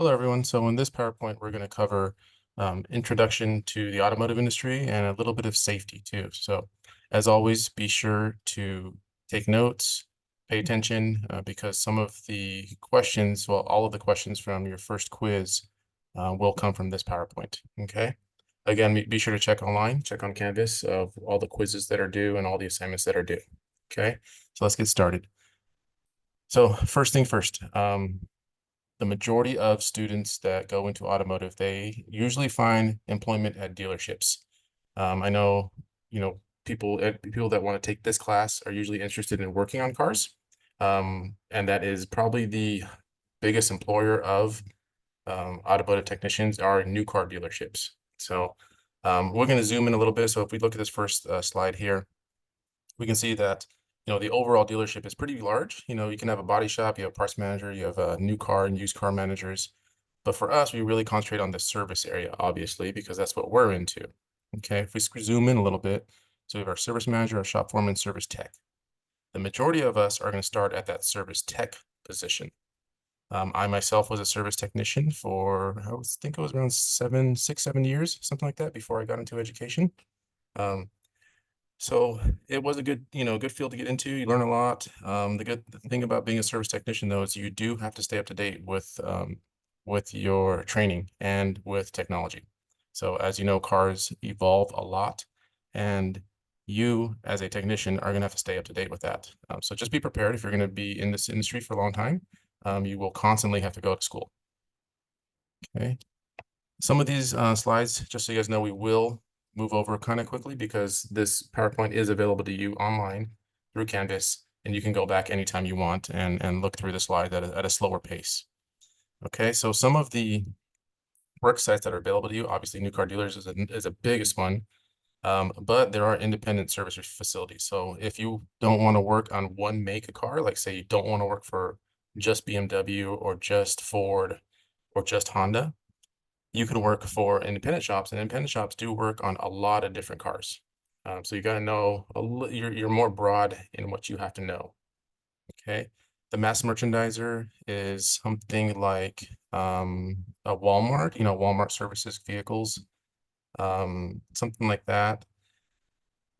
Hello, everyone. So in this PowerPoint, we're going to cover introduction to the automotive industry and a little bit of safety too. So as always, be sure to take notes, pay attention, because some of the questions, well, all of the questions from your first quiz will come from this PowerPoint, okay? Again, be sure to check online, check on Canvas of all the quizzes that are due and all the assignments that are due, okay? So let's get started. So first thing first, the majority of students that go into automotive, they usually find employment at dealerships. I know, people that want to take this class are usually interested in working on cars. And that is probably the biggest employer of automotive technicians are new car dealerships. So we're going to zoom in a little bit. So if we look at this first slide here, we can see that the overall dealership is pretty large. You can have a body shop, you have a parts manager, you have a new car and used car managers. But for us, we really concentrate on the service area, obviously, because that's what we're into. Okay, if we zoom in a little bit, so we have our service manager, our shop foreman, service tech. The majority of us are going to start at that service tech position. I myself was a service technician for, think it was around 6, 7 years, something like that, before I got into education. So it was a good field to get into. You learn a lot. The good thing about being a service technician, though, is you do have to stay up to date with your training and with technology. So as you know, cars evolve a lot, and you as a technician are going to have to stay up to date with that. So just be prepared if you're going to be in this industry for a long time. You will constantly have to go to school. Okay. Some of these slides, just so you guys know, we will move over kind of quickly because this PowerPoint is available to you online through Canvas, and you can go back anytime you want and look through the slide at a slower pace. Okay, so some of the work sites that are available to you, obviously new car dealers is a biggest one, but there are independent service facilities. So if you don't want to work on one make of car, like say you don't want to work for just BMW or just Ford or just Honda, you can work for independent shops, and independent shops do work on a lot of different cars. So you got to know you're more broad in what you have to know. Okay. The mass merchandiser is something like a Walmart, Walmart services vehicles, something like that.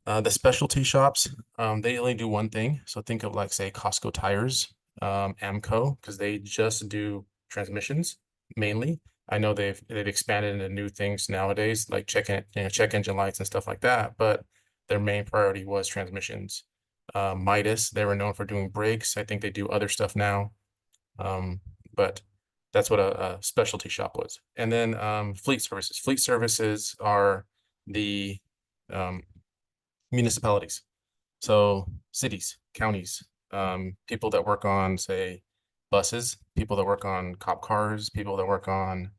The specialty shops, they only do one thing. So think of like, say, Costco tires, Amco, because they just do transmissions mainly. I know they've expanded into new things nowadays, like check engine lights and stuff like that, but their main priority was transmissions. Midas, they were known for doing brakes. I think they do other stuff now. But that's what a specialty shop was. And then fleet services. Fleet services are the municipalities. So cities, counties, people that work on, say, buses, people that work on cop cars, people that work on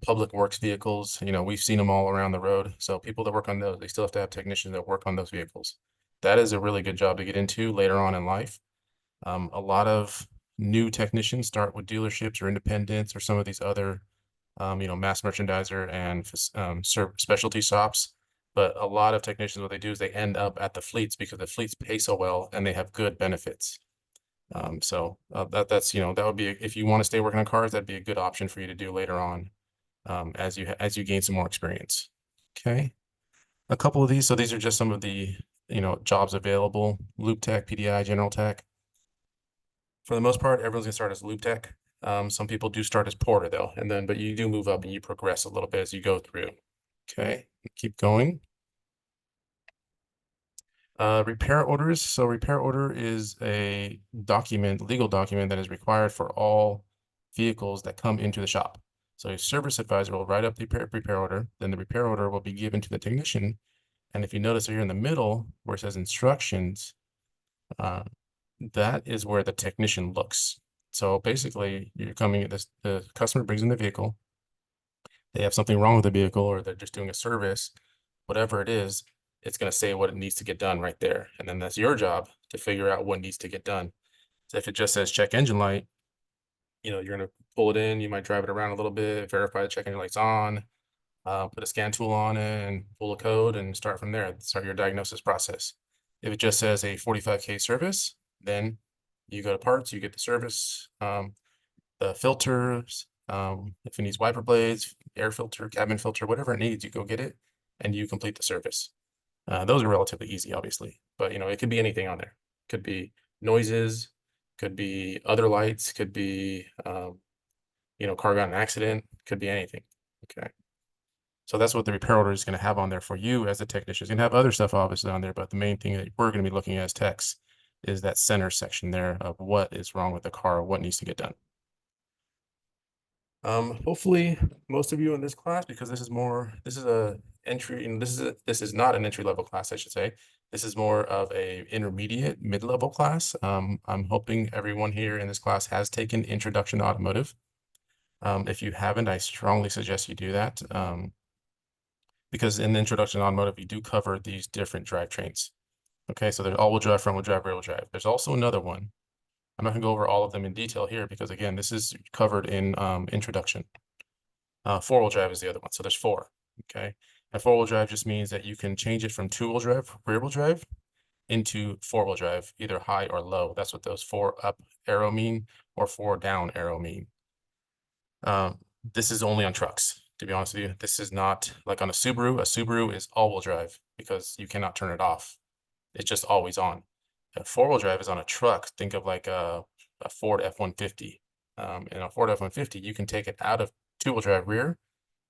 public works vehicles. We've seen them all around the road. So people that work on those, they still have to have technicians that work on those vehicles. That is a really good job to get into later on in life. A lot of new technicians start with dealerships or independents or some of these other, mass merchandiser and specialty shops. But a lot of technicians, what they do is they end up at the fleets because the fleets pay so well and they have good benefits. That would be, if you want to stay working on cars, that'd be a good option for you to do later on, as you gain some more experience. Okay. A couple of these. So these are just some of the, jobs available: loop tech, PDI, general tech. For the most part, everyone's gonna start as loop tech. Some people do start as porter though, but you do move up and you progress a little bit as you go through. Okay, keep going. Repair orders. So repair order is a legal document that is required for all vehicles that come into the shop. So a service advisor will write up the repair order, then the repair order will be given to the technician. And if you notice here in the middle where it says instructions, that is where the technician looks. So basically, the customer brings in the vehicle, they have something wrong with the vehicle, or they're just doing a service, whatever it is, it's going to say what it needs to get done right there. And then that's your job to figure out what needs to get done. So if it just says check engine light, you're going to pull it in, you might drive it around a little bit, verify the check engine light's on, put a scan tool on it and pull a code and start from there, start your diagnosis process. If it just says a 45K service, then you go to parts, you get the service, the filters, If it needs wiper blades, air filter, cabin filter, whatever it needs, you go get it and you complete the service. Those are relatively easy, obviously, but it could be anything on there. Could be noises, could be other lights, could be, car got in an accident, could be anything. Okay. So that's what the repair order is going to have on there for you as a technician. It's going to have other stuff obviously on there, but the main thing that we're going to be looking at as techs is that center section there of what is wrong with the car, what needs to get done. Hopefully most of you in this class, because this is a entry, and this is not an entry level class, I should say. This is more of a intermediate mid-level class. I'm hoping everyone here in this class has taken Introduction to Automotive. If you haven't, I strongly suggest you do that. Because in the Introduction to Automotive, you do cover these different drivetrains. Okay, so there's all-wheel drive, front-wheel drive, rear-wheel drive. There's also another one. I'm not gonna go over all of them in detail here because again, this is covered in Introduction. Four-wheel drive is the other one. So there's four. Okay. And four-wheel drive just means that you can change it from two-wheel drive, rear-wheel drive into four-wheel drive, either high or low. That's what those four up arrow mean or four down arrow mean. This is only on trucks, to be honest with you. This is not like on a Subaru. A Subaru is all-wheel drive because you cannot turn it off. It's just always on. A four-wheel drive is on a truck. Think of like a Ford F-150. In a Ford F-150, you can take it out of two-wheel drive rear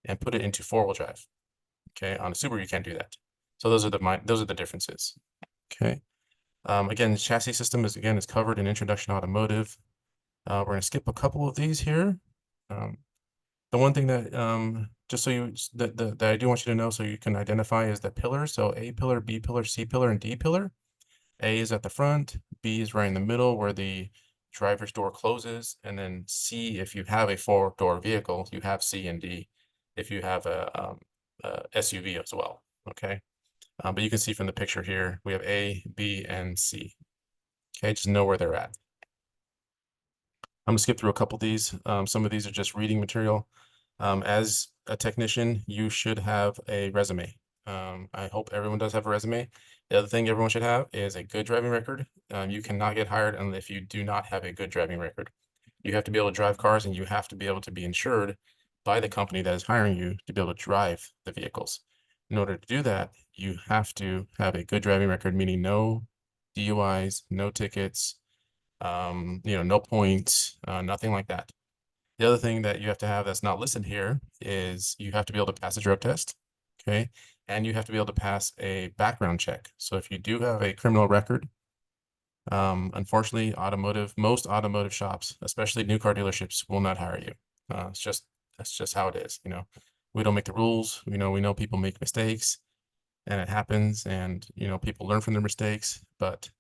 and put it into four-wheel drive. Okay, on a Subaru, you can't do that. So those are the differences. Okay. Again, the chassis system is covered in Introduction to Automotive. We're going to skip a couple of these here. The one thing that just so you that I do want you to know so you can identify is the pillars. So A pillar, B pillar, C pillar, and D pillar. A is at the front, B is right in the middle where the driver's door closes, and then C, if you have a four-door vehicle, you have C and D if you have a SUV as well, okay? But you can see from the picture here, we have A, B, and C. Okay, just know where they're at. I'm gonna skip through a couple of these. Some of these are just reading material. As a technician, you should have a resume. I hope everyone does have a resume. The other thing everyone should have is a good driving record. You cannot get hired unless if you do not have a good driving record. You have to be able to drive cars and you have to be able to be insured by the company that is hiring you to be able to drive the vehicles. In order to do that, you have to have a good driving record, meaning no DUIs, no tickets, no points, nothing like that. The other thing that you have to have that's not listed here is you have to be able to pass a drug test, okay? And you have to be able to pass a background check. So if you do have a criminal record, unfortunately, most automotive shops, especially new car dealerships, will not hire you. That's just how it is, We don't make the rules. We know people make mistakes and it happens and, people learn from their mistakes, but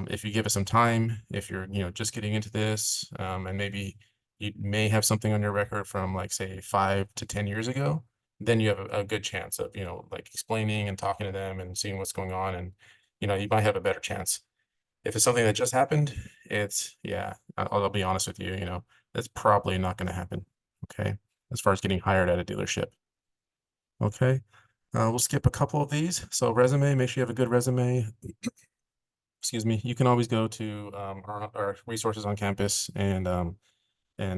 if you give it some time, if you're, just getting into this, and maybe you may have something on your record from like say 5 to 10 years ago, then you have a good chance of, like explaining and talking to them and seeing what's going on. And, you might have a better chance. If it's something that just happened, yeah, I'll be honest with you, that's probably not going to happen. Okay. As far as getting hired at a dealership. Okay. We'll skip a couple of these. So resume, make sure you have a good resume. Excuse me, you can always go to our resources on campus and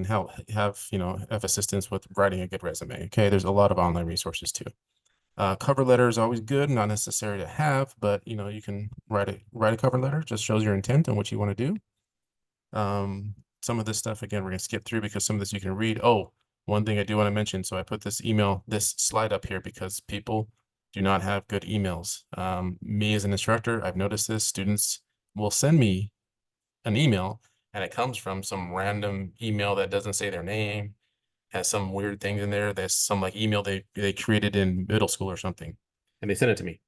have assistance with writing a good resume. Okay, there's a lot of online resources too. Cover letter is always good, not necessary to have, but you can write a cover letter. Just shows your intent and what you want to do. Some of this stuff again we're gonna skip through because some of this you can read. Oh, one thing I do want to mention. So I put this slide up here because people do not have good emails. Me as an instructor, I've noticed this. Students will send me an email and it comes from some random email that doesn't say their name, has some weird things in there. There's some like email they created in middle school or something, and they sent it to me.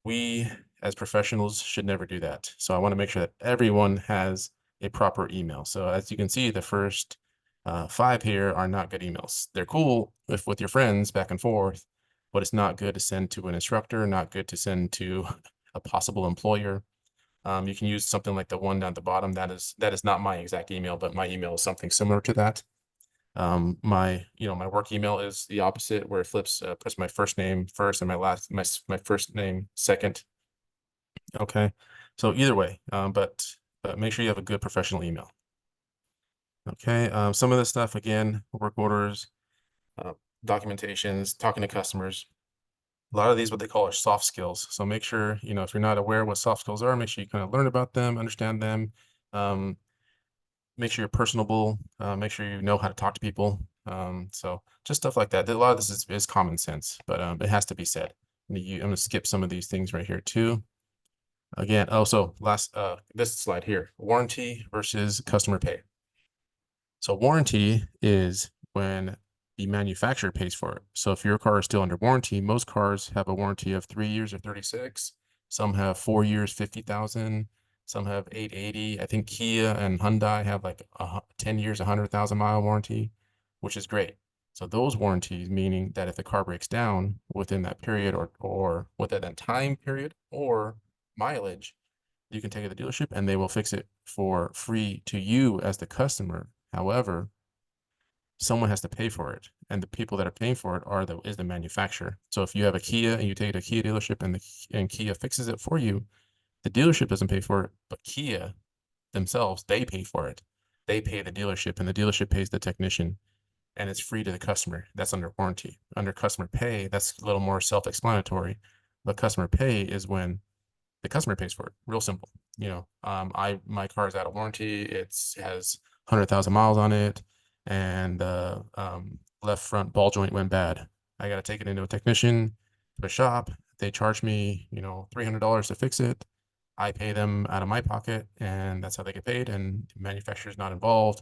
We as professionals should never do that. So I want to make sure that everyone has a proper email. So as you can see, the first 5 here are not good emails. They're cool with your friends back and forth, but it's not good to send to an instructor, not good to send to a possible employer. You can use something like the one down at the bottom. That is not my exact email, but my email is something similar to that. My work email is the opposite, where it flips, puts my first name first and my first name second. Okay, so either way, but make sure you have a good professional email. Okay. Some of this stuff, again, work orders, uh, documentations, talking to customers. A lot of these, what they call are soft skills. So make sure, if you're not aware what soft skills are, make sure you kind of learn about them, understand them. Um, Make sure you're personable. Make sure you know how to talk to people. So just stuff like that. A lot of this is common sense, but it has to be said. I'm gonna skip some of these things right here too. Again, so last this slide here, warranty versus customer pay. So warranty is when the manufacturer pays for it. So if your car is still under warranty, most cars have a warranty of 3 years or 36. Some have 4 years, 50,000. Some have 880. I think Kia and Hyundai have like 10 years, 100,000 mile warranty, which is great. So those warranties, meaning that if the car breaks down within that period or within that time period or mileage, you can take it to the dealership and they will fix it for free to you as the customer. However, someone has to pay for it, and the people that are paying for it is the manufacturer. So if you have a Kia and you take it to a Kia dealership and Kia fixes it for you, the dealership doesn't pay for it, but Kia themselves, they pay for it. They pay the dealership, and the dealership pays the technician, and it's free to the customer. That's under warranty. Under customer pay, that's a little more self-explanatory. But customer pay is when the customer pays for it. Real simple. My car is out of warranty. It has 100,000 miles on it, and the left front ball joint went bad. I got to take it into a technician, to a shop. They charge me, $300 to fix it. I pay them out of my pocket, and that's how they get paid. And the manufacturer's not involved,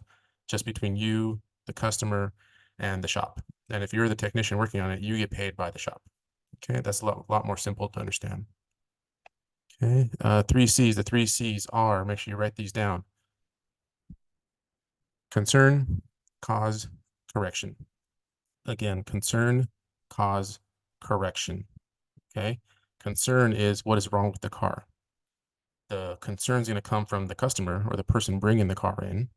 just between you, the customer, and the shop. And if you're the technician working on it, you get paid by the shop. Okay, that's a lot more simple to understand. Okay, three C's. The three C's are, make sure you write these down. Concern, cause, correction. Again, concern, cause, correction. Okay, concern is what is wrong with the car. The concern is going to come from the customer or the person bringing the car in.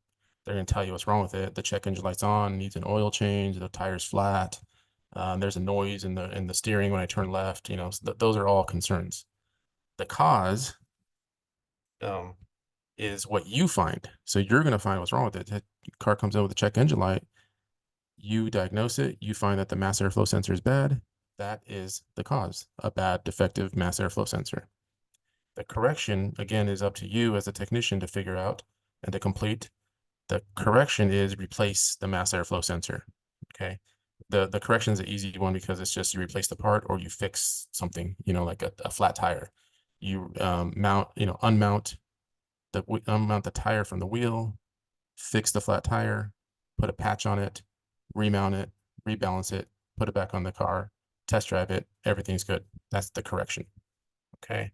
They're going to tell you what's wrong with it. The check engine light's on, needs an oil change, the tire's flat. There's a noise in the steering when I turn left. So those are all concerns. The cause, um, is what you find. So you're going to find what's wrong with it. The car comes in with a check engine light. You diagnose it. You find that the mass airflow sensor is bad. That is the cause, a bad defective mass airflow sensor. The correction, again, is up to you as a technician to figure out and to complete. The correction is replace the mass airflow sensor. Okay. The correction is an easy one because it's just you replace the part or you fix something, like a flat tire. You unmount the tire from the wheel, fix the flat tire, put a patch on it, remount it, rebalance it, put it back on the car, test drive it, everything's good. That's the correction. Okay.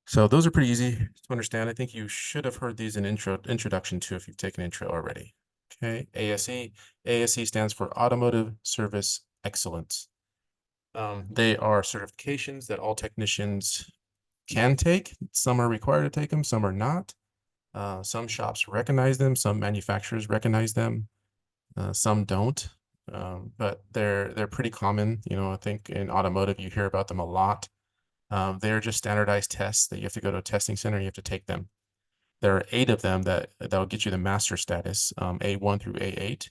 So those are pretty easy to understand. I think you should have heard these in introduction to if you've taken intro already. Okay, ASE. ASE stands for Automotive Service Excellence. They are certifications that all technicians can take. Some are required to take them, some are not. Some shops recognize them, some manufacturers recognize them, some don't. But they're pretty common. I think in automotive you hear about them a lot. They're just standardized tests that you have to go to a testing center and you have to take them. There are 8 of them that will get you the master status, A1 through A8.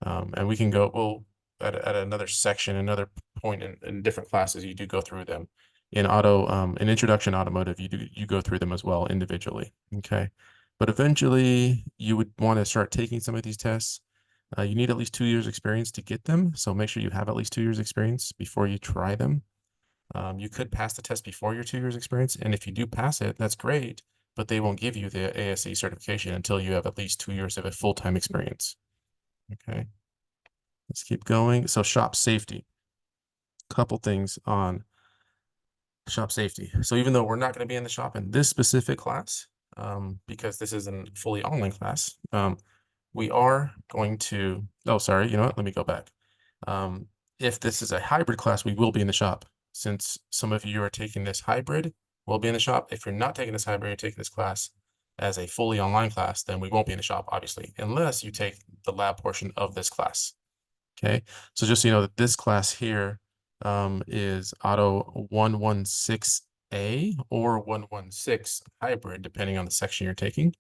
And we can go, well, at another section, another point in different classes, you do go through them. In introduction automotive, you go through them as well individually. Okay. But eventually you would want to start taking some of these tests. You need at least 2 years experience to get them. So make sure you have at least 2 years experience before you try them. You could pass the test before your 2 years experience. And if you do pass it, that's great, but they won't give you the ASE certification until you have at least 2 years of a full-time experience. Okay. Let's keep going. So shop safety. Couple things on shop safety. So even though we're not going to be in the shop in this specific class, because this is a fully online class, we are going to, oh, sorry, you know what? Let me go back. If this is a hybrid class, we will be in the shop. Since some of you are taking this hybrid, we'll be in the shop. If you're not taking this hybrid, you're taking this class as a fully online class, then we won't be in the shop, obviously, unless you take the lab portion of this class. Okay, so just so you know that this class here is AUTO-116A or 116 hybrid, depending on the section you're taking.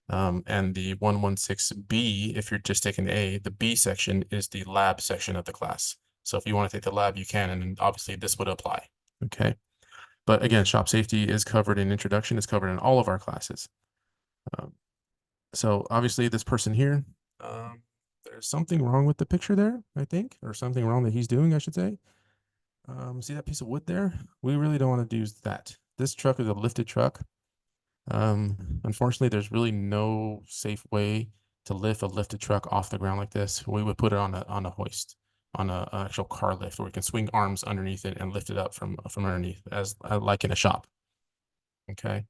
And the 116B, if you're just taking A, the B section is the lab section of the class. So if you want to take the lab, you can, and obviously this would apply. Okay. But again, shop safety is covered in introduction, it's covered in all of our classes. So obviously this person here, there's something wrong with the picture there, I think, or something wrong that he's doing, I should say. See that piece of wood there? We really don't want to use that. This truck is a lifted truck. Unfortunately, there's really no safe way to lift a lifted truck off the ground like this. We would put it on a hoist, on a actual car lift, where we can swing arms underneath it and lift it up from underneath, as like in a shop. Okay.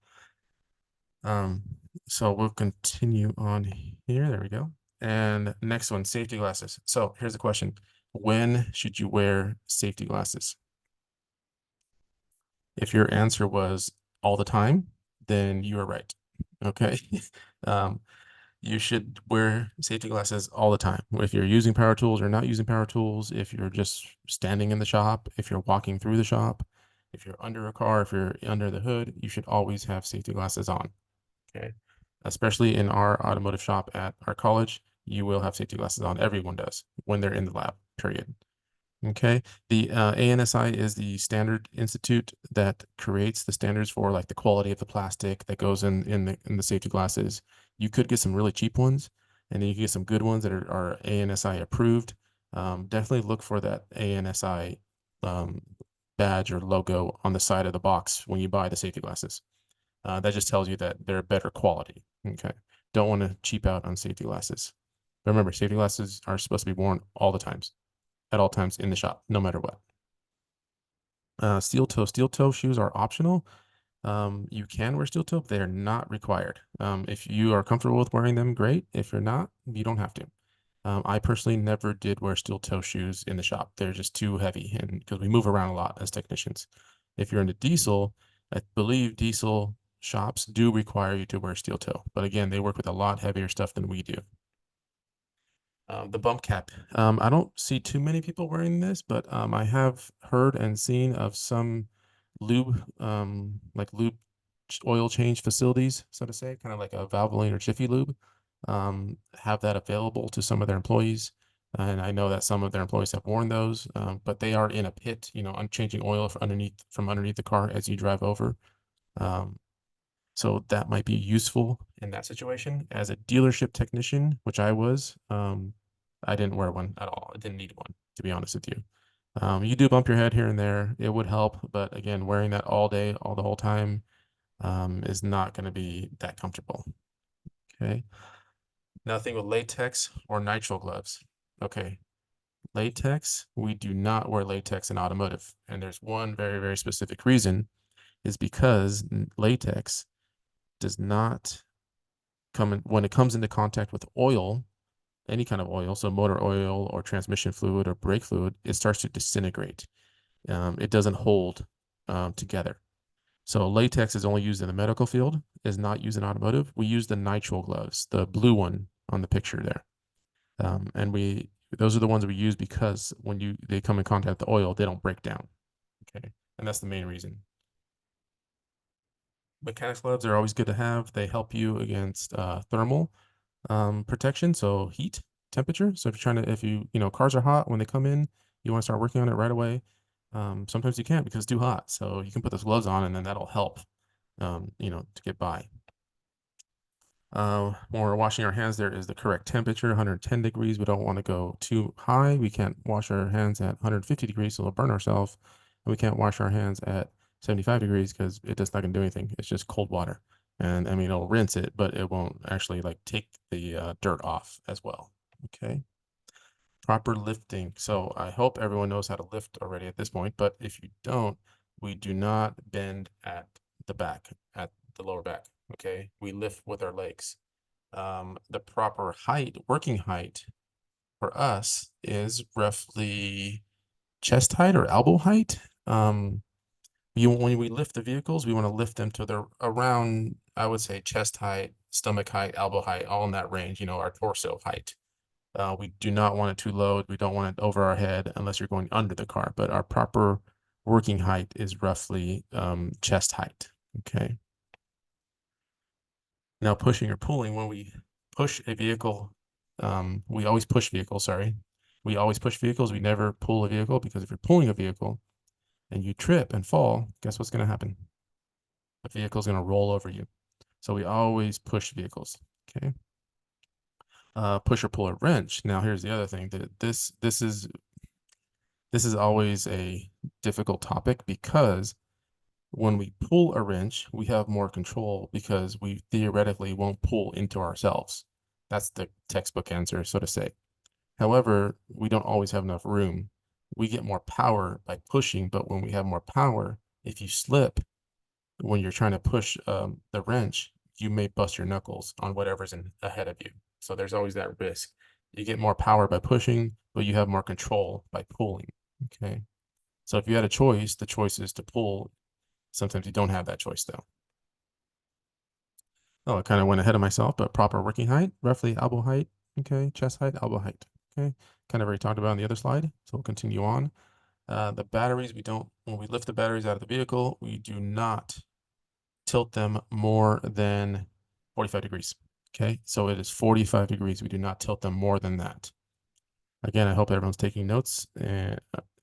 So we'll continue on here. There we go. And next one, safety glasses. So here's the question: when should you wear safety glasses? If your answer was all the time, then you are right. Okay. um, you should wear safety glasses all the time. If you're using power tools or not using power tools, if you're just standing in the shop, if you're walking through the shop, if you're under a car, if you're under the hood, you should always have safety glasses on. Okay. Especially in our automotive shop at our college, you will have safety glasses on. Everyone does when they're in the lab, period. Okay. The ANSI is the standard institute that creates the standards for like the quality of the plastic that goes in the safety glasses. You could get some really cheap ones, and then you can get some good ones that are ANSI approved. Definitely look for that ANSI badge or logo on the side of the box when you buy the safety glasses. That just tells you that they're better quality. Okay. Don't want to cheap out on safety glasses. But remember, safety glasses are supposed to be worn all the times, at all times in the shop, no matter what. Steel toe shoes are optional. You can wear steel toe, but they are not required. If you are comfortable with wearing them, great. If you're not, you don't have to. I personally never did wear steel toe shoes in the shop. They're just too heavy, and because we move around a lot as technicians. If you're into diesel, I believe diesel shops do require you to wear steel toe, but again, they work with a lot heavier stuff than we do. The bump cap. I don't see too many people wearing this, but I have heard and seen of some lube, like lube oil change facilities, so to say, kind of like a Valvoline or Jiffy Lube, have that available to some of their employees. And I know that some of their employees have worn those, but they are in a pit, I'm changing oil from underneath the car as you drive over. Um, so that might be useful in that situation. As a dealership technician, which I was, I didn't wear one at all. I didn't need one, to be honest with you. You do bump your head here and there. It would help, but again, wearing that all day, all the whole time, is not going to be that comfortable. Okay. Nothing with latex or nitrile gloves. Okay. Latex, we do not wear latex in automotive. And there's one very, very specific reason, is because latex does not come in when it comes into contact with oil, any kind of oil, so motor oil or transmission fluid or brake fluid, it starts to disintegrate. It doesn't hold together. So latex is only used in the medical field, is not used in automotive. We use the nitrile gloves, the blue one on the picture there. And those are the ones we use because when they come in contact with the oil, they don't break down. Okay. And that's the main reason. Mechanics gloves are always good to have. They help you against thermal protection, so heat, temperature. So if cars are hot when they come in, you want to start working on it right away. Sometimes you can't because it's too hot, so you can put those gloves on, and then that'll help, to get by. When we're washing our hands, there is the correct temperature, 110 degrees. We don't want to go too high. We can't wash our hands at 150 degrees, so we'll burn ourselves. And we can't wash our hands at 75 degrees because it's just not going to do anything. It's just cold water. And I mean, it'll rinse it, but it won't actually like take the dirt off as well. Okay. Proper lifting. So I hope everyone knows how to lift already at this point, but if you don't, we do not bend at the back, at the lower back. Okay. We lift with our legs. The proper height, working height for us is roughly chest height or elbow height. When we lift the vehicles, we want to lift them to the around, I would say, chest height, stomach height, elbow height, all in that range, our torso height. We do not want it too low. We don't want it over our head unless you're going under the car, but our proper working height is roughly chest height. Okay. Now, pushing or pulling, when we push a vehicle, we always push vehicles, sorry. We always push vehicles. We never pull a vehicle, because if you're pulling a vehicle and you trip and fall, guess what's going to happen? The vehicle's going to roll over you. So we always push vehicles. Okay. Push or pull a wrench. Now, here's the other thing, that this is always a difficult topic, because when we pull a wrench, we have more control, because we theoretically won't pull into ourselves. That's the textbook answer, so to say. However, we don't always have enough room. We get more power by pushing, but when we have more power, if you slip when you're trying to push the wrench, you may bust your knuckles on whatever's ahead of you. So there's always that risk. You get more power by pushing, but you have more control by pulling. Okay. So if you had a choice, the choice is to pull. Sometimes you don't have that choice, though. Oh, I kind of went ahead of myself, but proper working height, roughly elbow height. Okay. Chest height, elbow height. Okay. Kind of already talked about on the other slide. So we'll continue on. The batteries, when we lift the batteries out of the vehicle, we do not tilt them more than 45 degrees. Okay. So it is 45 degrees. We do not tilt them more than that. Again, I hope everyone's taking notes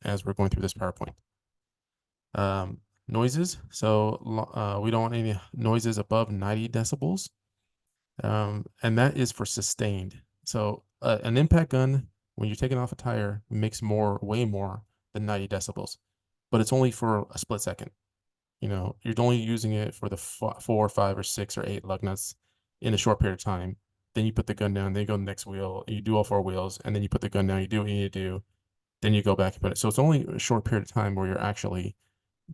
as we're going through this PowerPoint. Noises. So we don't want any noises above 90 decibels. And that is for sustained. So an impact gun, when you're taking off a tire, makes way more than 90 decibels, but it's only for a split second. You're only using it for the 4, 5, or 6, or 8 lug nuts in a short period of time. Then you put the gun down, then you go to the next wheel, you do all 4 wheels, and then you put the gun down, you do what you need to do, then you go back and put it. So it's only a short period of time where you're actually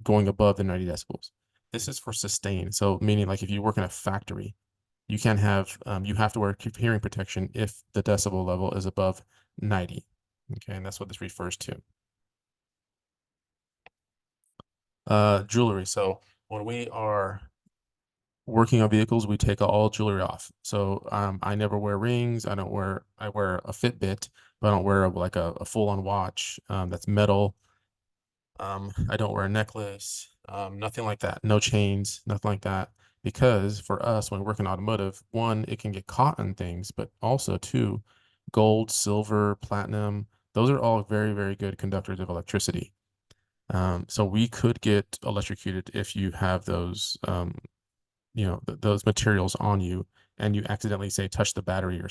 going above the 90 decibels. This is for sustain. So meaning, like, if you work in a factory, you can have you have to wear hearing protection if the decibel level is above 90. Okay, and that's what this refers to. Jewelry. So when we are working on vehicles, we take all jewelry off. So I never wear rings. I wear a Fitbit, but I don't wear like a full-on watch that's metal. I don't wear a necklace, nothing like that. No chains, nothing like that. Because for us, when we work in automotive, one, it can get caught on things, but also two, gold, silver, platinum, those are all very, very good conductors of electricity. So we could get electrocuted if you have those, those materials on you, and you accidentally, say, touch the battery or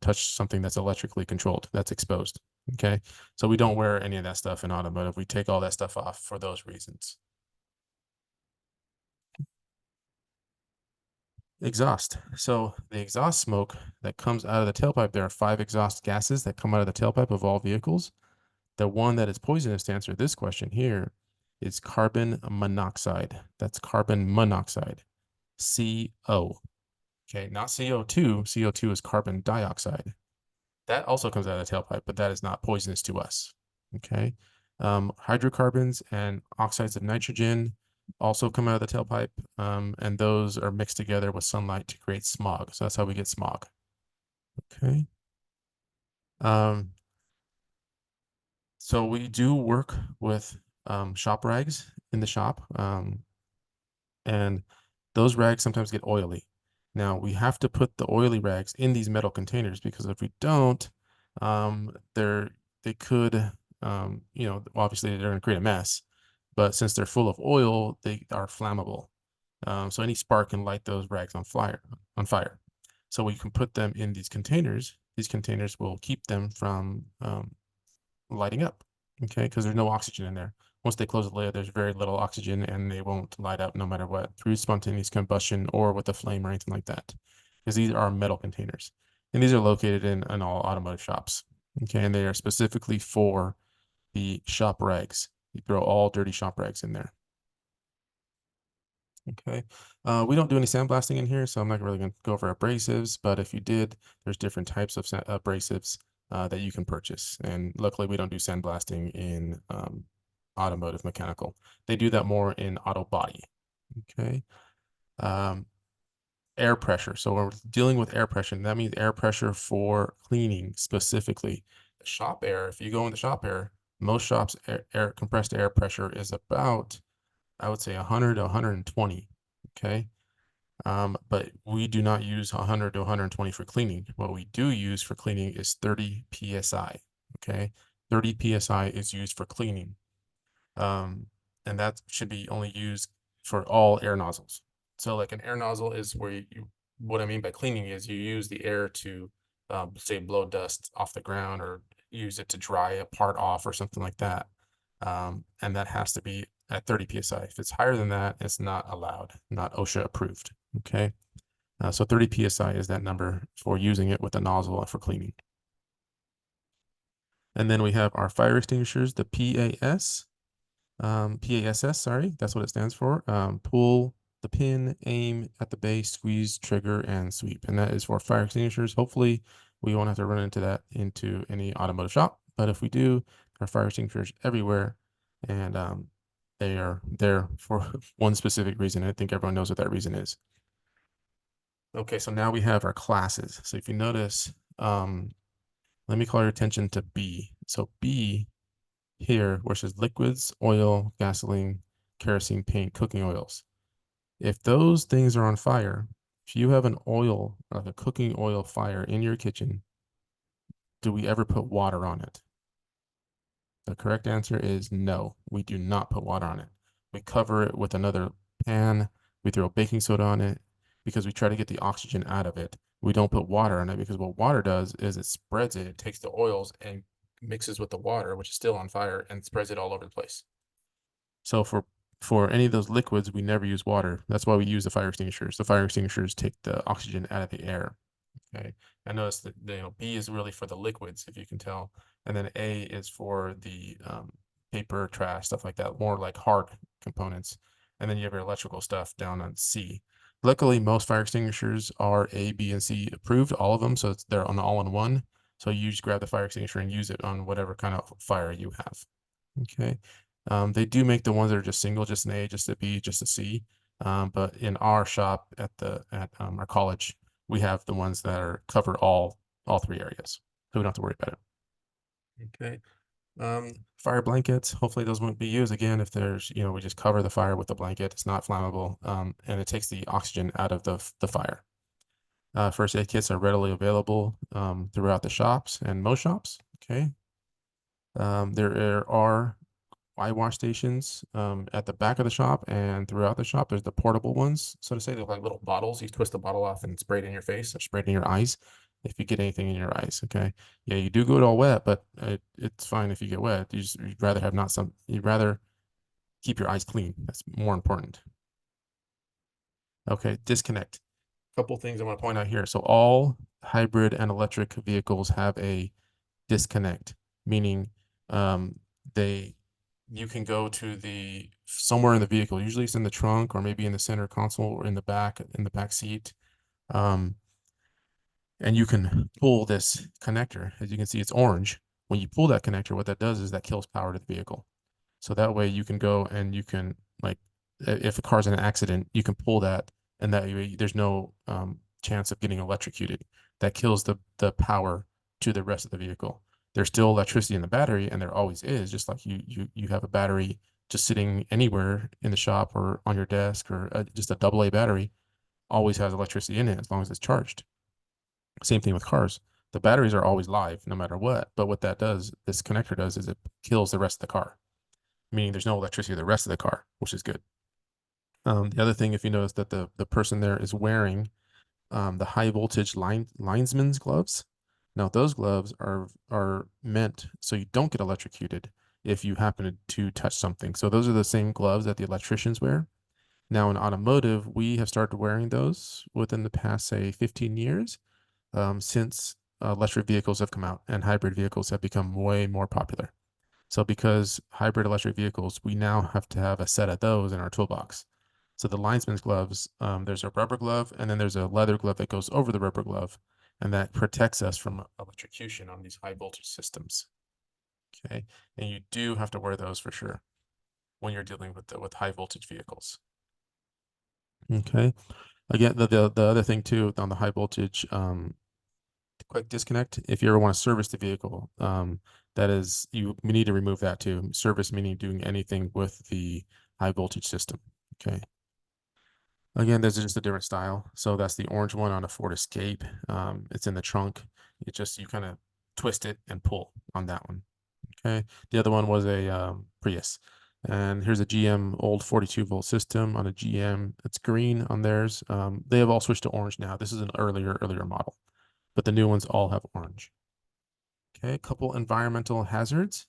touch something that's electrically controlled, that's exposed. Okay. So we don't wear any of that stuff in automotive. We take all that stuff off for those reasons. Exhaust. So the exhaust smoke that comes out of the tailpipe, there are 5 exhaust gases that come out of the tailpipe of all vehicles. The one that is poisonous, to answer this question here, is carbon monoxide. That's carbon monoxide. CO. Okay, not CO2. CO2 is carbon dioxide. That also comes out of the tailpipe, but that is not poisonous to us. Okay. Hydrocarbons and oxides of nitrogen also come out of the tailpipe, and those are mixed together with sunlight to create smog. So that's how we get smog. Okay. So we do work with shop rags in the shop, and those rags sometimes get oily. Now we have to put the oily rags in these metal containers, because if we don't, they could, obviously they're going to create a mess, but since they're full of oil, they are flammable. So any spark can light those rags on fire. So we can put them in these containers. These containers will keep them from lighting up. Okay, because there's no oxygen in there. Once they close the lid, there's very little oxygen, and they won't light up no matter what, through spontaneous combustion or with a flame or anything like that, because these are metal containers, and these are located in all automotive shops. Okay, and they are specifically for the shop rags. You throw all dirty shop rags in there. Okay, we don't do any sandblasting in here, so I'm not really going to go over abrasives, but if you did, there's different types of abrasives that you can purchase. And luckily, we don't do sandblasting in automotive mechanical. They do that more in auto body. Okay. Air pressure. So when we're dealing with air pressure, that means air pressure for cleaning specifically. Shop air, if you go in the shop air, most shops compressed air pressure is about, I would say, 100 to 120. Okay. But we do not use 100 to 120 for cleaning. What we do use for cleaning is 30 psi. Okay, 30 psi is used for cleaning, um, and that should be only used for all air nozzles. So, like an air nozzle is where what I mean by cleaning is you use the air to, say, blow dust off the ground or use it to dry a part off or something like that. And that has to be at 30 psi. If it's higher than that, it's not allowed, not OSHA approved. Okay. So 30 psi is that number for using it with a nozzle for cleaning. And then we have our fire extinguishers, the PASS, sorry, that's what it stands for. Pull the pin, aim at the base, squeeze, trigger, and sweep. And that is for fire extinguishers. Hopefully, we won't have to run into that into any automotive shop. But if we do, there are fire extinguishers everywhere. And they are there for one specific reason. I think everyone knows what that reason is. Okay, so now we have our classes. So if you notice, let me call your attention to B. So B here, where it says liquids, oil, gasoline, kerosene, paint, cooking oils. If those things are on fire, if you have an oil, like a cooking oil fire in your kitchen, do we ever put water on it? The correct answer is no, we do not put water on it. We cover it with another pan. We throw baking soda on it because we try to get the oxygen out of it. We don't put water on it because what water does is it spreads it. It takes the oils and mixes with the water, which is still on fire, and spreads it all over the place. So for any of those liquids, we never use water. That's why we use the fire extinguishers. The fire extinguishers take the oxygen out of the air. Okay. I noticed that B is really for the liquids, if you can tell, and then A is for the paper, trash, stuff like that, more like hard components. And then you have your electrical stuff down on C. Luckily, most fire extinguishers are A, B, and C approved, all of them, so they're on all-in-one. So you just grab the fire extinguisher and use it on whatever kind of fire you have. Okay. They do make the ones that are just single, just an A, just a B, just a C. But in our shop at our college, we have the ones that are cover all three areas, so we don't have to worry about it. Okay. Fire blankets. Hopefully those won't be used again. If there's, we just cover the fire with the blanket. It's not flammable, and it takes the oxygen out of the fire. First aid kits are readily available throughout the shops and most shops. Okay. There are eye wash stations at the back of the shop and throughout the shop. There's the portable ones, so to say. They're like little bottles. You twist the bottle off and spray it in your face or spray it in your eyes if you get anything in your eyes. Okay. Yeah, you do go it all wet, but it's fine if you get wet. You'd rather have not some, you'd rather keep your eyes clean. That's more important. Okay, disconnect. Couple things I want to point out here. So all hybrid and electric vehicles have a disconnect, meaning they you can go to the somewhere in the vehicle. Usually it's in the trunk or maybe in the center console or in the back seat. And you can pull this connector. As you can see, it's orange. When you pull that connector, what that does is that kills power to the vehicle. So that way you can go and you can, like, if a car's in an accident, you can pull that, and that way there's no chance of getting electrocuted. That kills the power to the rest of the vehicle. There's still electricity in the battery, and there always is, just like you have a battery just sitting anywhere in the shop or on your desk, or just a AA battery always has electricity in it as long as it's charged. Same thing with cars. The batteries are always live no matter what, but what that does, this connector does, is it kills the rest of the car, meaning there's no electricity to the rest of the car, which is good. The other thing, if you notice that the person there is wearing the high voltage linesman's gloves. Now those gloves are meant so you don't get electrocuted if you happen to touch something. So those are the same gloves that the electricians wear. Now in automotive, we have started wearing those within the past, say, 15 years, since electric vehicles have come out and hybrid vehicles have become way more popular. So because hybrid electric vehicles, we now have to have a set of those in our toolbox. So the linesman's gloves, there's a rubber glove, and then there's a leather glove that goes over the rubber glove, and that protects us from electrocution on these high voltage systems. Okay, and you do have to wear those for sure when you're dealing with high voltage vehicles. Okay, again, the other thing too on the high voltage quick disconnect, if you ever want to service the vehicle, that is, we need to remove that too. Service meaning doing anything with the high voltage system. Okay. Again, there's just a different style. So that's the orange one on a Ford Escape. It's in the trunk. It just, you kind of twist it and pull on that one. Okay. The other one was a Prius. And here's a GM old 42-volt system on a GM. It's green on theirs. They have all switched to orange now. This is an earlier model, but the new ones all have orange. Okay. A couple environmental hazards.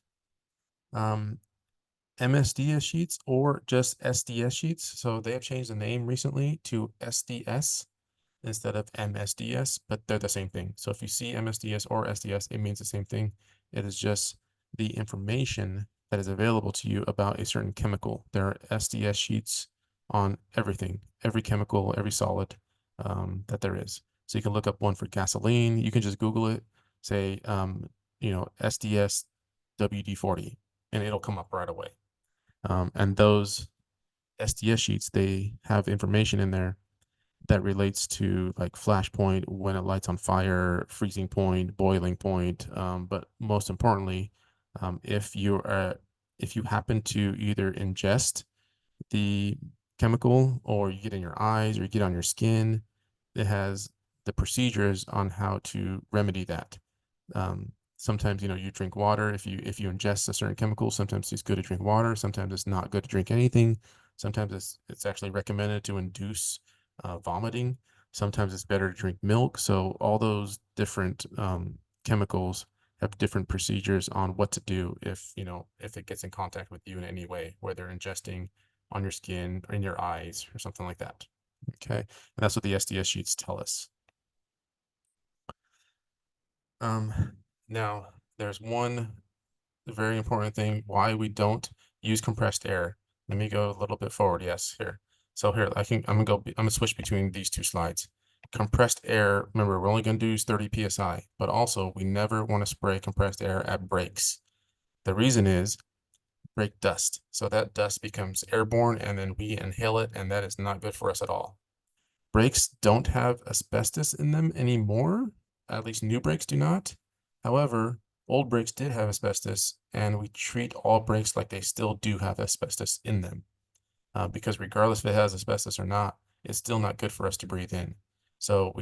MSDS sheets or just SDS sheets. So they have changed the name recently to SDS instead of MSDS, but they're the same thing. So if you see MSDS or SDS, it means the same thing. It is just the information that is available to you about a certain chemical. There are SDS sheets on everything, every chemical, every solid that there is. So you can look up one for gasoline. You can just Google it, say, SDS WD-40, and it'll come up right away. And those SDS sheets, they have information in there that relates to like flash point, when it lights on fire, freezing point, boiling point. But most importantly, if if you happen to either ingest the chemical or you get in your eyes or you get on your skin, it has the procedures on how to remedy that. Sometimes, you drink water. If you ingest a certain chemical, sometimes it's good to drink water. Sometimes it's not good to drink anything. Sometimes it's actually recommended to induce vomiting. Sometimes it's better to drink milk. So all those different chemicals have different procedures on what to do if it gets in contact with you in any way, whether ingesting on your skin or in your eyes or something like that. Okay, and that's what the SDS sheets tell us. Now there's one very important thing why we don't use compressed air. Let me go a little bit forward. Yes, here. So here, I'm gonna switch between these two slides. Compressed air, remember, we're only gonna do 30 PSI, but also we never want to spray compressed air at brakes. The reason is brake dust. So that dust becomes airborne and then we inhale it, and that is not good for us at all. Brakes don't have asbestos in them anymore. At least new brakes do not. However, old brakes did have asbestos, and we treat all brakes like they still do have asbestos in them. Because regardless if it has asbestos or not, it's still not good for us to breathe in. So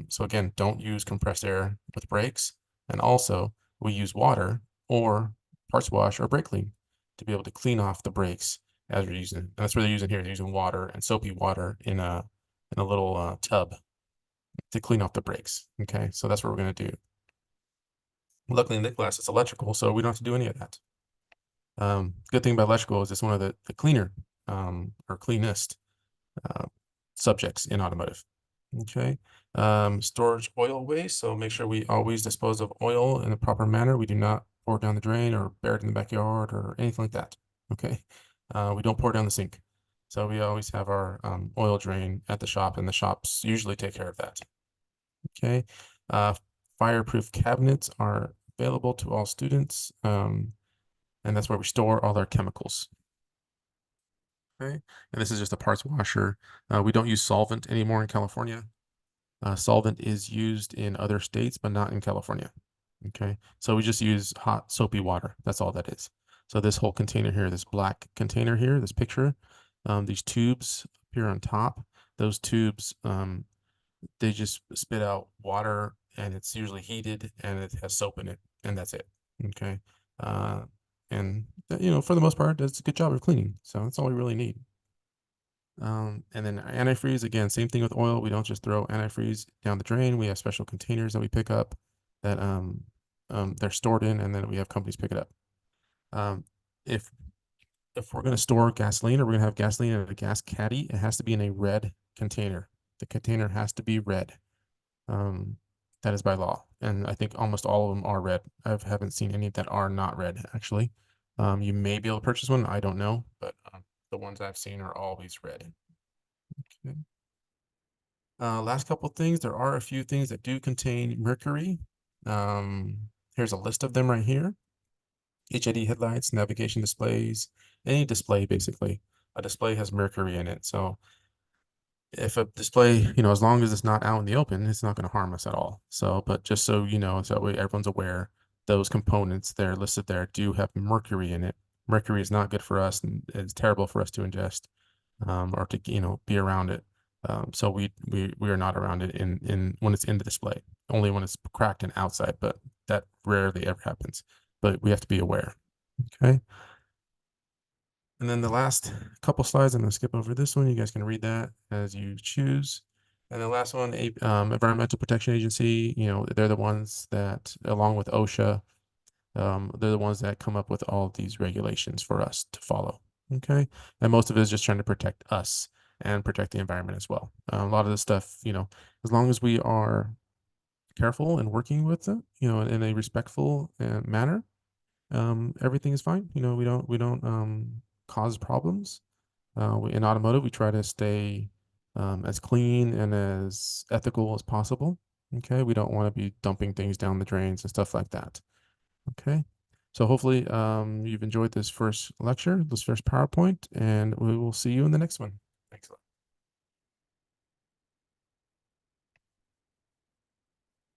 so again, don't use compressed air with brakes. And also, we use water or parts wash or brake clean to be able to clean off the brakes as we're using. And that's what they're using here. They're using water and soapy water in a little tub to clean off the brakes. Okay, so that's what we're going to do. Luckily, in the class, it's electrical, so we don't have to do any of that. Good thing about electrical is it's one of the cleaner or cleanest subjects in automotive. Okay, storage oil waste. So make sure we always dispose of oil in a proper manner. We do not pour it down the drain or bury it in the backyard or anything like that. Okay, we don't pour it down the sink. So we always have our oil drain at the shop, and the shops usually take care of that. Okay, fireproof cabinets are available to all students, and that's where we store all our chemicals. Okay, and this is just a parts washer. We don't use solvent anymore in California. Solvent is used in other states, but not in California. Okay, so we just use hot soapy water. That's all that is. So this whole container here, this black container here, this picture, these tubes here on top, those tubes, they just spit out water, and it's usually heated and it has soap in it, and that's it. Okay. And for the most part, does a good job of cleaning. So that's all we really need. And then antifreeze, again, same thing with oil. We don't just throw antifreeze down the drain. We have special containers that we pick up that they're stored in, and then we have companies pick it up. If we're going to store gasoline, or we're going to have gasoline in a gas caddy, it has to be in a red container. The container has to be red. That is by law, and I think almost all of them are red. I haven't seen any that are not red, actually. You may be able to purchase one. I don't know, but the ones I've seen are always red. Okay. Last couple things. There are a few things that do contain mercury. Here's a list of them right here. HID headlights, navigation displays, any display basically. A display has mercury in it. So if a display, as long as it's not out in the open, it's not going to harm us at all. So, but just so you know, so that way everyone's aware, those components that are listed there do have mercury in it. Mercury is not good for us, and it's terrible for us to ingest. or to, be around it. So we are not around it in when it's in the display, only when it's cracked and outside, but that rarely ever happens. But we have to be aware. Okay. And then the last couple slides, I'm going to skip over this one. You guys can read that as you choose. And the last one, Environmental Protection Agency, they're the ones that, along with OSHA, they're the ones that come up with all of these regulations for us to follow. Okay. And most of it is just trying to protect us and protect the environment as well. A lot of this stuff, as long as we are careful and working with it, in a respectful manner, everything is fine. We don't cause problems. In automotive, we try to stay as clean and as ethical as possible. Okay, we don't want to be dumping things down the drains and stuff like that. Okay, so hopefully you've enjoyed this first lecture, this first PowerPoint, and we will see you in the next one.